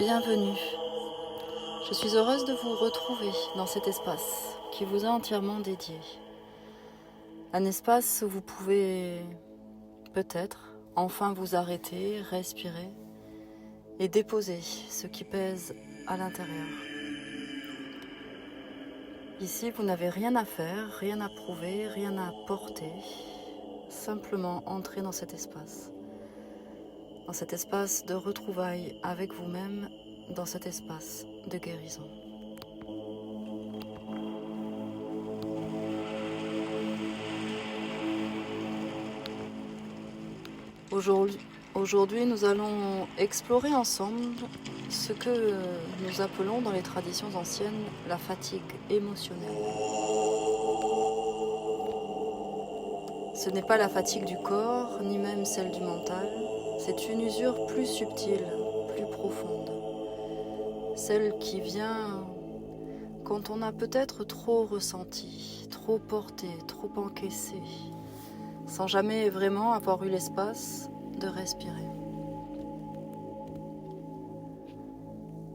bienvenue. Je suis heureuse de vous retrouver dans cet espace qui vous est entièrement dédié. Un espace où vous pouvez peut-être enfin vous arrêter, respirer et déposer ce qui pèse à l'intérieur. Ici, vous n'avez rien à faire, rien à prouver, rien à porter. Simplement entrer dans cet espace de retrouvailles avec vous-même, dans cet espace de guérison. Aujourd'hui, nous allons explorer ensemble ce que nous appelons dans les traditions anciennes la fatigue émotionnelle. Ce n'est pas la fatigue du corps, ni même celle du mental, c'est une usure plus subtile, plus profonde. Celle qui vient quand on a peut-être trop ressenti, trop porté, trop encaissé, sans jamais vraiment avoir eu l'espace de respirer.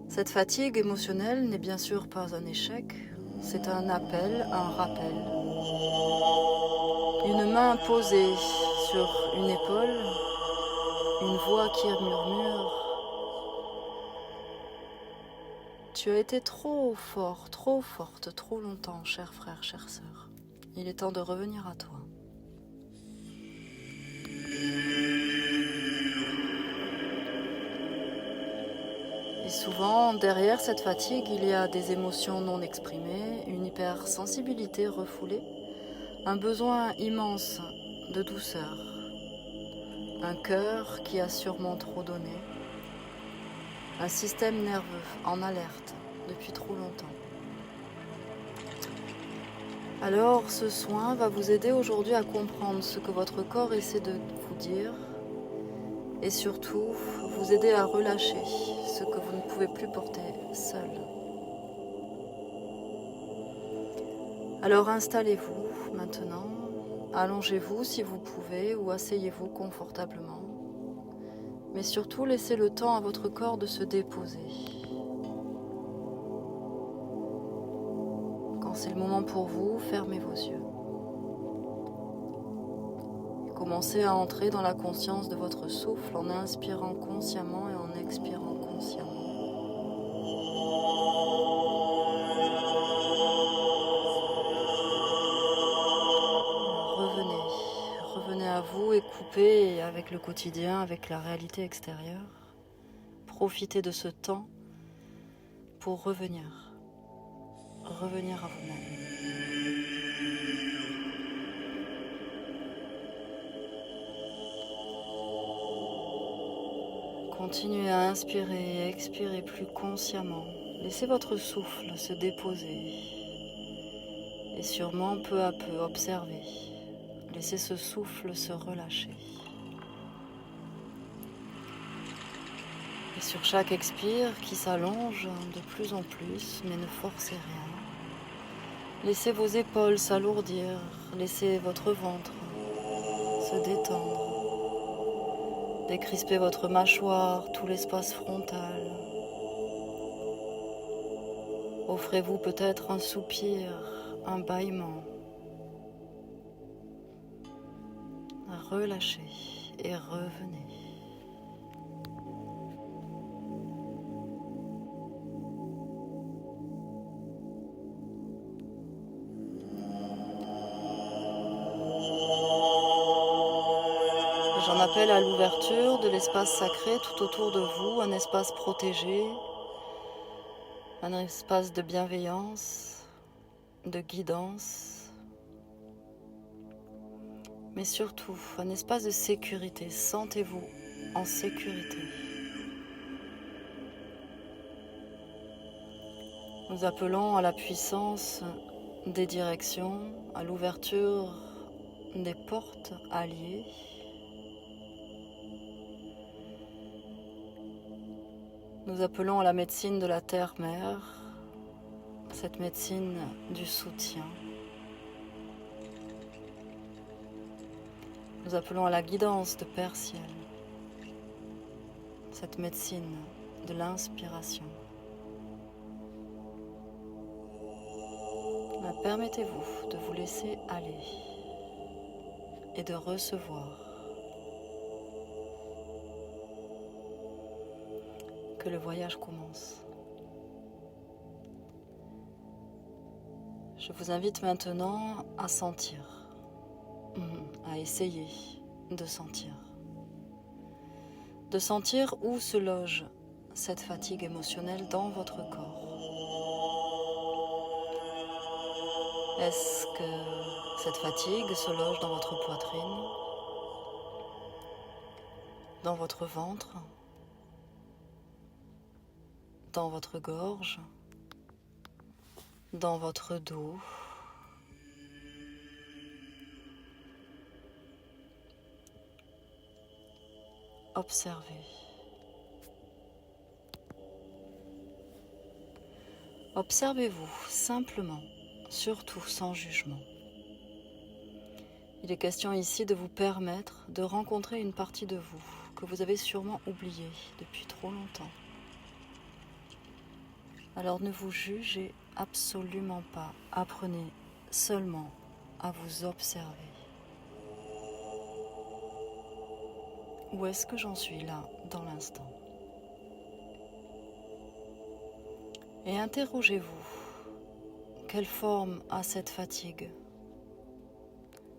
Cette fatigue émotionnelle n'est bien sûr pas un échec, c'est un appel, un rappel. Une main posée sur une épaule, une voix qui murmure. Tu as été trop fort, trop forte, trop longtemps, cher frère, chère sœur. Il est temps de revenir à toi. Et souvent, derrière cette fatigue, il y a des émotions non exprimées, une hypersensibilité refoulée, un besoin immense de douceur, un cœur qui a sûrement trop donné, un système nerveux en alerte depuis trop longtemps. Alors, ce soin va vous aider aujourd'hui à comprendre ce que votre corps essaie de vous dire et surtout vous aider à relâcher ce que vous ne pouvez plus porter seul. Alors installez-vous maintenant, allongez-vous si vous pouvez ou asseyez-vous confortablement, mais surtout laissez le temps à votre corps de se déposer. Quand c'est le moment pour vous, fermez vos yeux. Commencez à entrer dans la conscience de votre souffle en inspirant consciemment et en expirant consciemment. Revenez à vous et coupez avec le quotidien, avec la réalité extérieure. Profitez de ce temps pour revenir à vous-même. Continuez à inspirer et expirer plus consciemment. Laissez votre souffle se déposer et sûrement peu à peu observez. Laissez ce souffle se relâcher. Et sur chaque expire qui s'allonge de plus en plus, mais ne forcez rien. Laissez vos épaules s'alourdir, laissez votre ventre se détendre. Décrispez votre mâchoire, tout l'espace frontal. Offrez-vous peut-être un soupir, un bâillement. Relâchez et revenez. J'en appelle à l'ouverture de l'espace sacré tout autour de vous, un espace protégé, un espace de bienveillance, de guidance, mais surtout un espace de sécurité. Sentez-vous en sécurité. Nous appelons à la puissance des directions, à l'ouverture des portes alliées. Nous appelons à la médecine de la terre-mère, cette médecine du soutien. Nous appelons à la guidance de Père Ciel, cette médecine de l'inspiration. Permettez-vous de vous laisser aller et de recevoir que le voyage commence. Je vous invite maintenant à sentir, à essayer de sentir où se loge cette fatigue émotionnelle dans votre corps. Est-ce que cette fatigue se loge dans votre poitrine, dans votre ventre, dans votre gorge, dans votre dos? Observez. Observez-vous simplement, surtout sans jugement. Il est question ici de vous permettre de rencontrer une partie de vous que vous avez sûrement oubliée depuis trop longtemps. Alors ne vous jugez absolument pas, apprenez seulement à vous observer. Où est-ce que j'en suis là, dans l'instant? Et interrogez-vous, quelle forme a cette fatigue?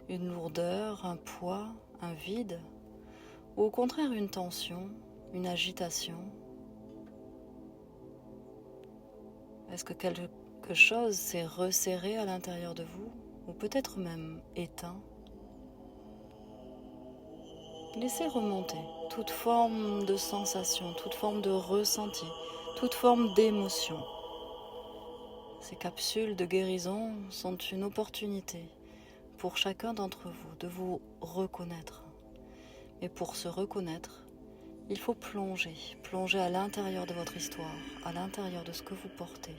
Une lourdeur, un poids, un vide? Ou au contraire une tension, une agitation? Est-ce que quelque chose s'est resserré à l'intérieur de vous? Ou peut-être même éteint? Laissez remonter toute forme de sensation, toute forme de ressenti, toute forme d'émotion. Ces capsules de guérison sont une opportunité pour chacun d'entre vous de vous reconnaître. Et pour se reconnaître, il faut plonger à l'intérieur de votre histoire, à l'intérieur de ce que vous portez,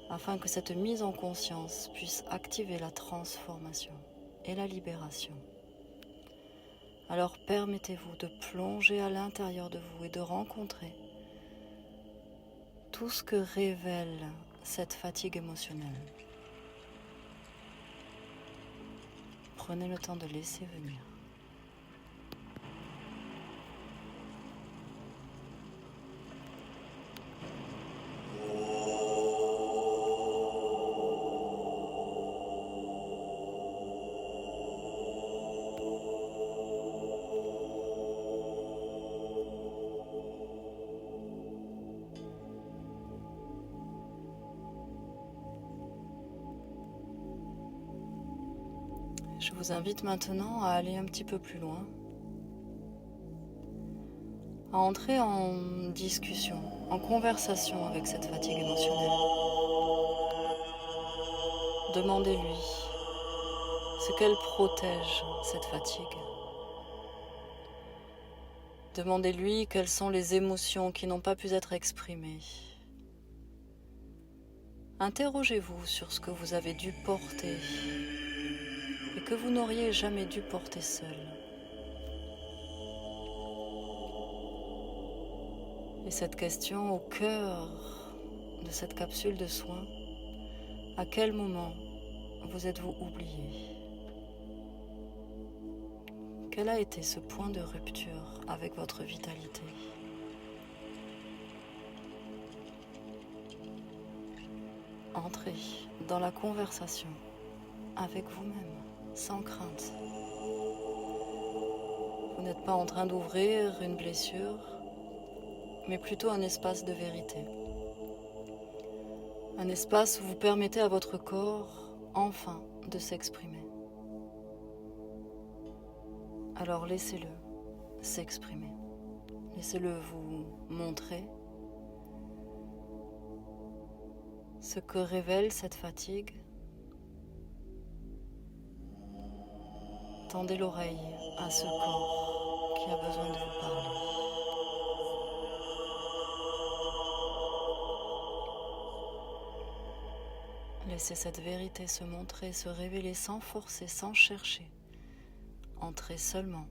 afin que cette mise en conscience puisse activer la transformation et la libération. Alors permettez-vous de plonger à l'intérieur de vous et de rencontrer tout ce que révèle cette fatigue émotionnelle. Prenez le temps de laisser venir. Je vous invite maintenant à aller un petit peu plus loin, à entrer en discussion, en conversation avec cette fatigue émotionnelle. Demandez-lui ce qu'elle protège, cette fatigue. Demandez-lui quelles sont les émotions qui n'ont pas pu être exprimées. Interrogez-vous sur ce que vous avez dû porter et que vous n'auriez jamais dû porter seul. Et cette question au cœur de cette capsule de soins, à quel moment vous êtes-vous oublié? Quel a été ce point de rupture avec votre vitalité? Entrez dans la conversation avec vous-même, sans crainte. Vous n'êtes pas en train d'ouvrir une blessure, mais plutôt un espace de vérité. Un espace où vous permettez à votre corps, enfin, de s'exprimer. Alors laissez-le s'exprimer. Laissez-le vous montrer ce que révèle cette fatigue. Tendez l'oreille à ce corps qui a besoin de vous parler. Laissez cette vérité se montrer, se révéler sans forcer, sans chercher. Entrez seulement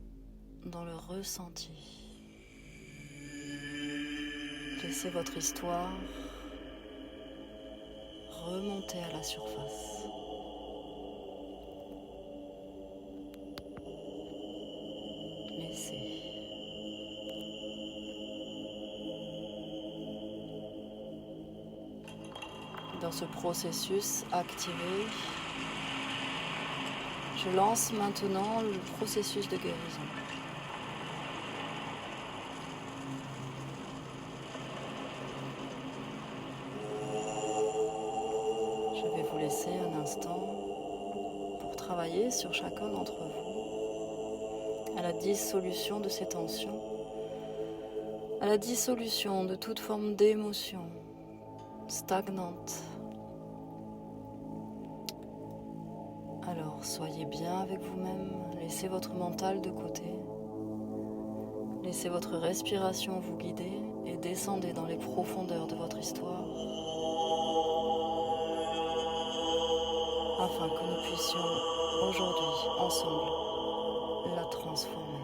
dans le ressenti. Laissez votre histoire remonter à la surface. Laissez. Dans ce processus activé, je lance maintenant le processus de guérison. Je vais vous laisser un instant pour travailler sur chacun d'entre vous à la dissolution de ces tensions, à la dissolution de toute forme d'émotion stagnante. Alors, soyez bien avec vous-même, laissez votre mental de côté, laissez votre respiration vous guider et descendez dans les profondeurs de votre histoire afin que nous puissions aujourd'hui, ensemble, la transformer.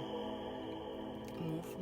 Mouvement.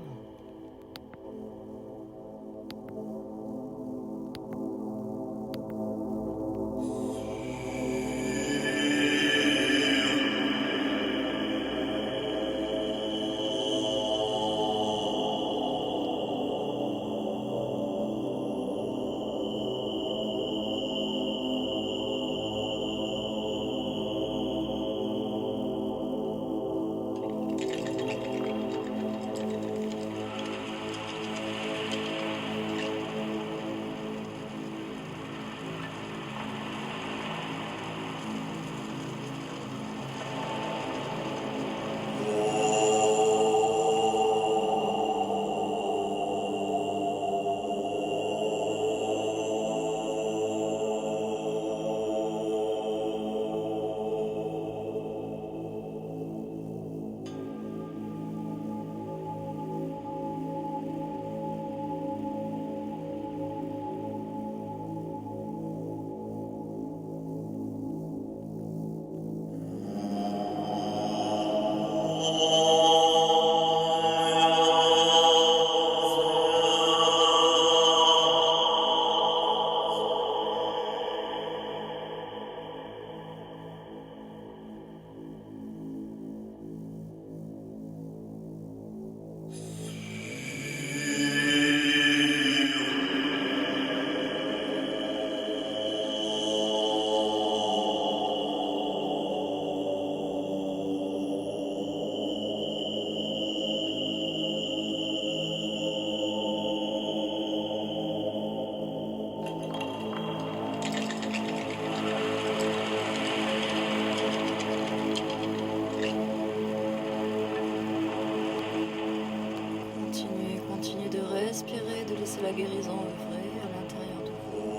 Continuez de respirer, de laisser la guérison œuvrer à l'intérieur de vous.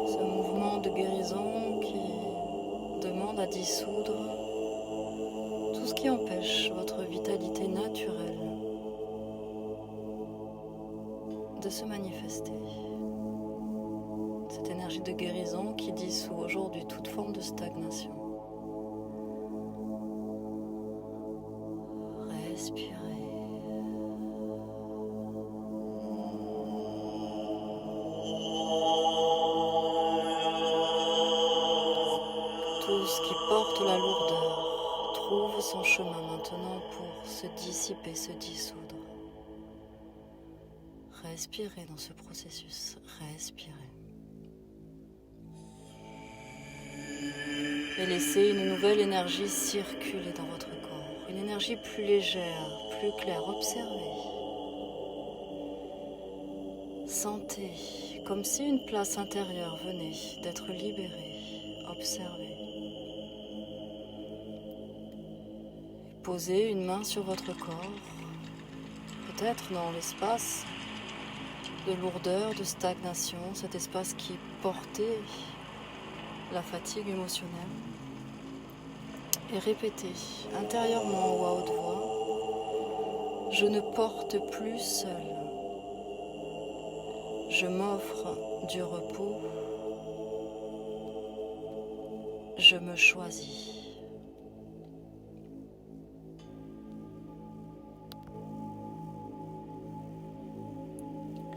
Ce mouvement de guérison qui demande à dissoudre tout ce qui empêche votre vitalité naturelle de se manifester. Cette énergie de guérison qui dissout aujourd'hui toute forme de stagnation. Respirez. Tout ce qui porte la lourdeur trouve son chemin maintenant pour se dissiper, se dissoudre. Respirez dans ce processus, respirez. Et laissez une nouvelle énergie circuler dans votre corps. Une énergie plus légère, plus claire. Observez. Sentez comme si une place intérieure venait d'être libérée. Observez. Posez une main sur votre corps, peut-être dans l'espace de lourdeur, de stagnation, cet espace qui portait la fatigue émotionnelle. Et répétez intérieurement ou à haute voix, je ne porte plus seul. Je m'offre du repos. Je me choisis.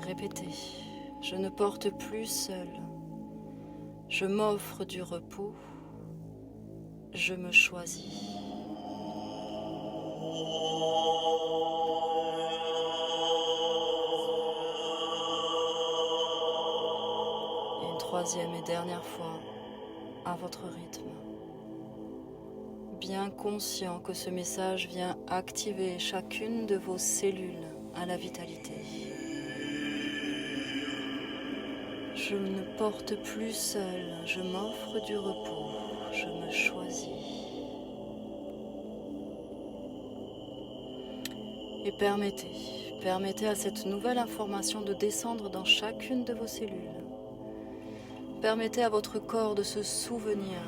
Répétez, je ne porte plus seul. Je m'offre du repos. Je me choisis. Et une troisième et dernière fois, à votre rythme. Bien conscient que ce message vient activer chacune de vos cellules à la vitalité. Je ne porte plus seul, je m'offre du repos, je me choisis. Et permettez à cette nouvelle information de descendre dans chacune de vos cellules. Permettez à votre corps de se souvenir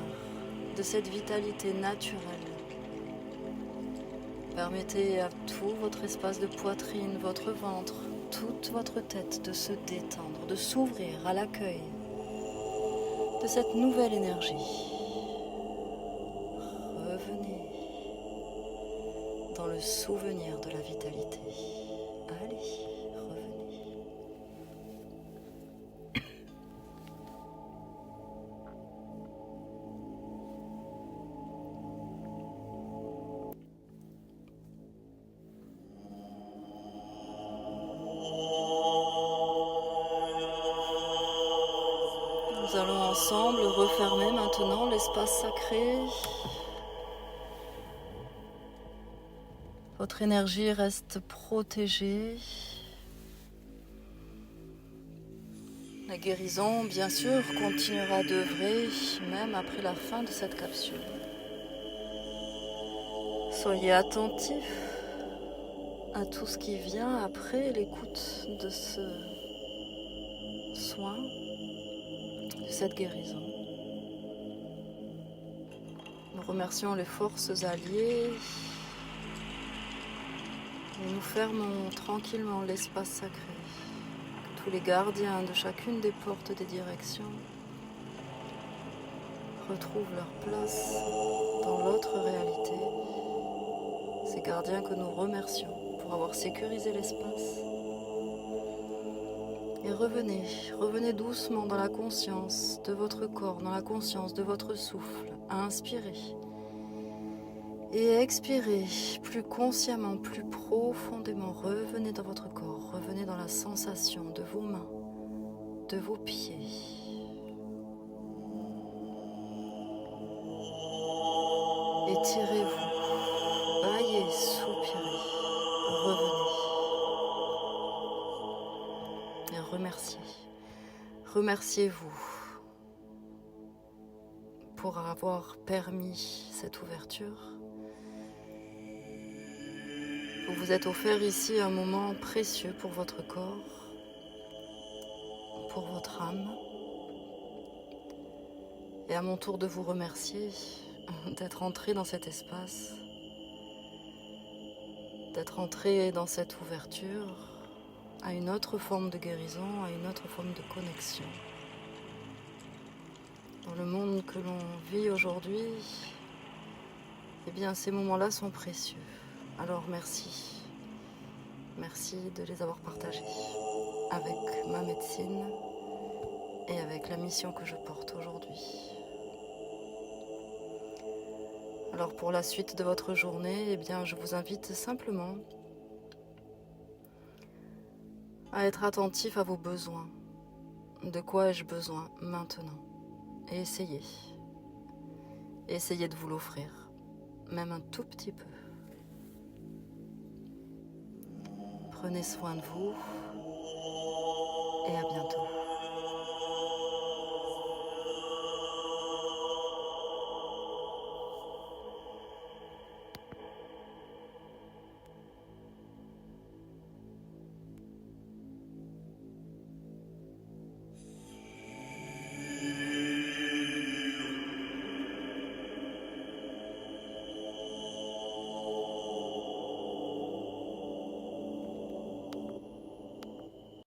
de cette vitalité naturelle. Permettez à tout votre espace de poitrine, votre ventre, toute votre tête de se détendre, de s'ouvrir à l'accueil de cette nouvelle énergie. Revenez dans le souvenir de la vitalité. Allez, revenez. Nous allons ensemble refermer maintenant l'espace sacré. Votre énergie reste protégée. La guérison, bien sûr, continuera d'œuvrer même après la fin de cette capsule. Soyez attentifs à tout ce qui vient après l'écoute de ce soin, de cette guérison. Nous remercions les forces alliées et nous fermons tranquillement l'espace sacré. Que tous les gardiens de chacune des portes des directions retrouvent leur place dans l'autre réalité. Ces gardiens que nous remercions pour avoir sécurisé l'espace. Et revenez doucement dans la conscience de votre corps, dans la conscience de votre souffle, à inspirer. Et expirez plus consciemment, plus profondément. Revenez dans votre corps, revenez dans la sensation de vos mains, de vos pieds. Étirez-vous, baillez, soupirez, revenez. Et remerciez-vous pour avoir permis cette ouverture. Vous vous êtes offert ici un moment précieux pour votre corps, pour votre âme. Et à mon tour de vous remercier d'être entré dans cet espace, d'être entré dans cette ouverture à une autre forme de guérison, à une autre forme de connexion. Dans le monde que l'on vit aujourd'hui, eh bien ces moments-là sont précieux. Alors merci. Merci de les avoir partagés avec ma médecine et avec la mission que je porte aujourd'hui. Alors pour la suite de votre journée, eh bien je vous invite simplement à être attentif à vos besoins. De quoi ai-je besoin maintenant? Et essayez de vous l'offrir, même un tout petit peu. Prenez soin de vous et à bientôt.